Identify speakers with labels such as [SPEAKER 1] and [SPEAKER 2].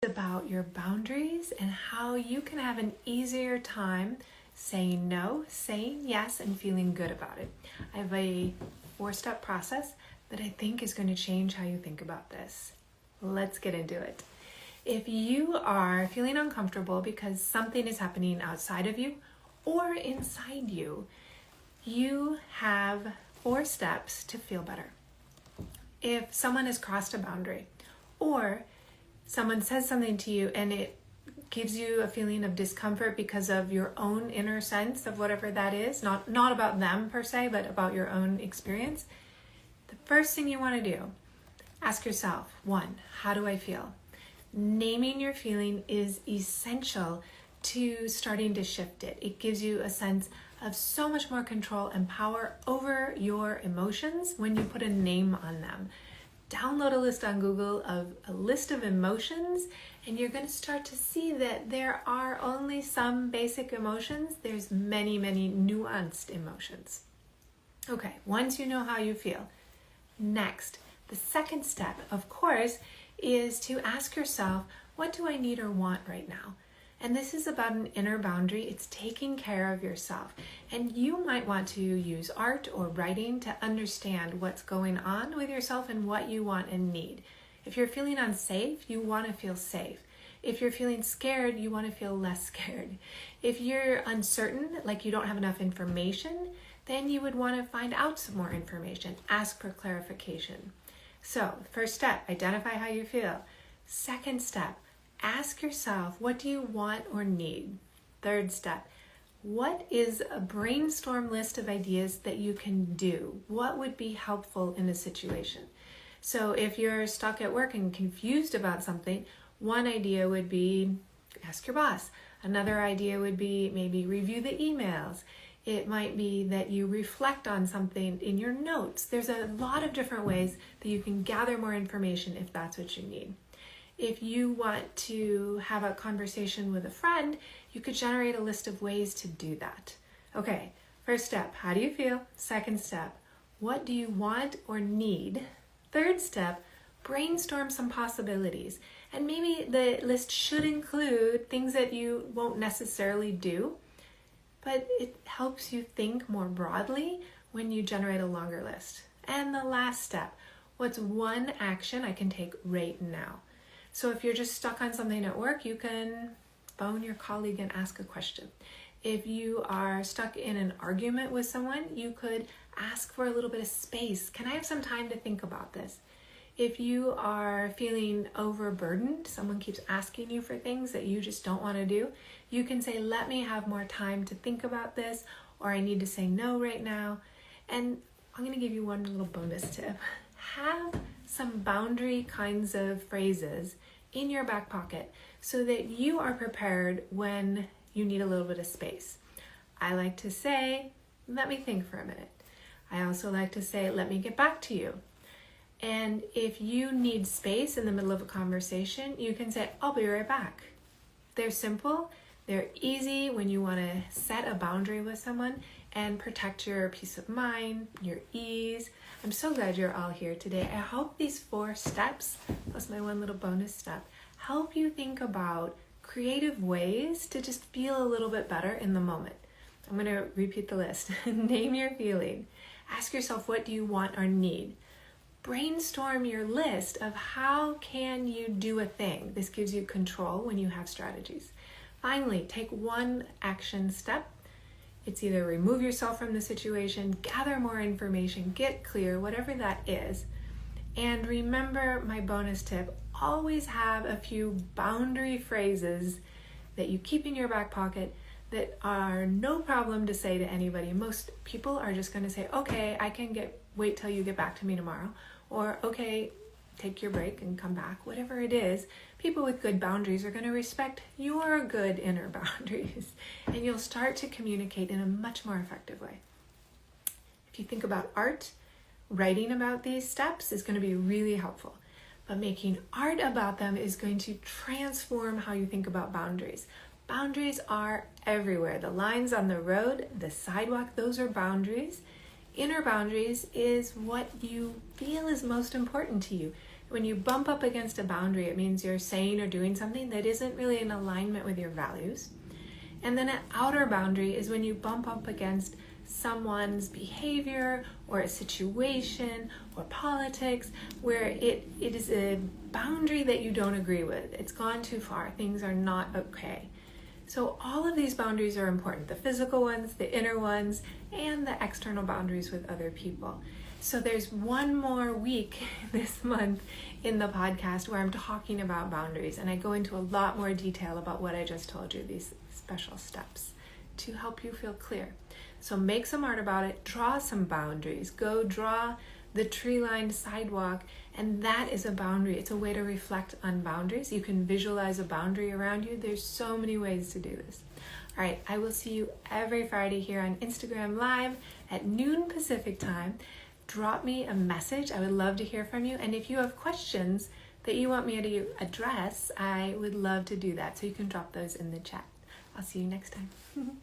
[SPEAKER 1] About your boundaries and how you can have an easier time saying no, saying yes, and feeling good about it. I have a 4-step process that I think is going to change how you think about this. Let's get into it. If you are feeling uncomfortable because something is happening outside of you or inside you, you have 4 steps to feel better. If someone has crossed a boundary or someone says something to you and it gives you a feeling of discomfort because of your own inner sense of whatever that is, not about them per se, but about your own experience, the first thing you want to do, ask yourself, 1, how do I feel? Naming your feeling is essential to starting to shift it. It gives you a sense of so much more control and power over your emotions when you put a name on them. Download a list on Google of a list of emotions, and you're going to start to see that there are only some basic emotions. There's many, many nuanced emotions. Okay, once you know how you feel, next, the second step, of course, is to ask yourself, what do I need or want right now? And this is about an inner boundary. It's taking care of yourself. And you might want to use art or writing to understand what's going on with yourself and what you want and need. If you're feeling unsafe, you want to feel safe. If you're feeling scared, you want to feel less scared. If you're uncertain, like you don't have enough information, then you would want to find out some more information. Ask for clarification. So, first step, identify how you feel. Second step, ask yourself, what do you want or need? Third step, what is a brainstorm list of ideas that you can do? What would be helpful in a situation? So if you're stuck at work and confused about something, one idea would be ask your boss. Another idea would be maybe review the emails. It might be that you reflect on something in your notes. There's a lot of different ways that you can gather more information if that's what you need. If you want to have a conversation with a friend, you could generate a list of ways to do that. Okay, first step, how do you feel? Second step, what do you want or need? Third step, brainstorm some possibilities. And maybe the list should include things that you won't necessarily do, but it helps you think more broadly when you generate a longer list. And the last step, what's one action I can take right now? So if you're just stuck on something at work, you can phone your colleague and ask a question. If you are stuck in an argument with someone, you could ask for a little bit of space. Can I have some time to think about this? If you are feeling overburdened, someone keeps asking you for things that you just don't want to do, you can say, let me have more time to think about this, or I need to say no right now. And I'm going to give you one little bonus tip. Have some boundary kinds of phrases in your back pocket so that you are prepared when you need a little bit of space. I like to say, let me think for a minute. I also like to say, let me get back to you. And if you need space in the middle of a conversation, you can say, I'll be right back. They're simple, they're easy when you want to set a boundary with someone and protect your peace of mind, your ease. I'm so glad you're all here today. I hope these 4 steps, plus my one little bonus step, help you think about creative ways to just feel a little bit better in the moment. I'm going to repeat the list. Name your feeling. Ask yourself, what do you want or need? Brainstorm your list of how can you do a thing. This gives you control when you have strategies. Finally, take one action step. It's either remove yourself from the situation, gather more information, get clear, whatever that is. And remember my bonus tip, always have a few boundary phrases that you keep in your back pocket that are no problem to say to anybody. Most people are just going to say, okay, I can wait till you get back to me tomorrow. Or, okay, take your break and come back. Whatever it is, people with good boundaries are going to respect your good inner boundaries. And you'll start to communicate in a much more effective way. If you think about art, writing about these steps is going to be really helpful. But making art about them is going to transform how you think about boundaries. Boundaries are everywhere. The lines on the road, the sidewalk, those are boundaries. Inner boundaries is what you feel is most important to you. When you bump up against a boundary, it means you're saying or doing something that isn't really in alignment with your values. And then an outer boundary is when you bump up against someone's behavior or a situation or politics where it is a boundary that you don't agree with. It's gone too far. Things are not okay. So all of these boundaries are important, the physical ones, the inner ones, and the external boundaries with other people. So there's one more week this month in the podcast where I'm talking about boundaries, and I go into a lot more detail about what I just told you, these special steps to help you feel clear. So make some art about it, draw some boundaries, go draw the tree-lined sidewalk, and that is a boundary. It's a way to reflect on boundaries. You can visualize a boundary around you. There's so many ways to do this. All right, I will see you every Friday here on Instagram Live at noon Pacific time. Drop me a message. I would love to hear from you. And if you have questions that you want me to address, I would love to do that. So you can drop those in the chat. I'll see you next time.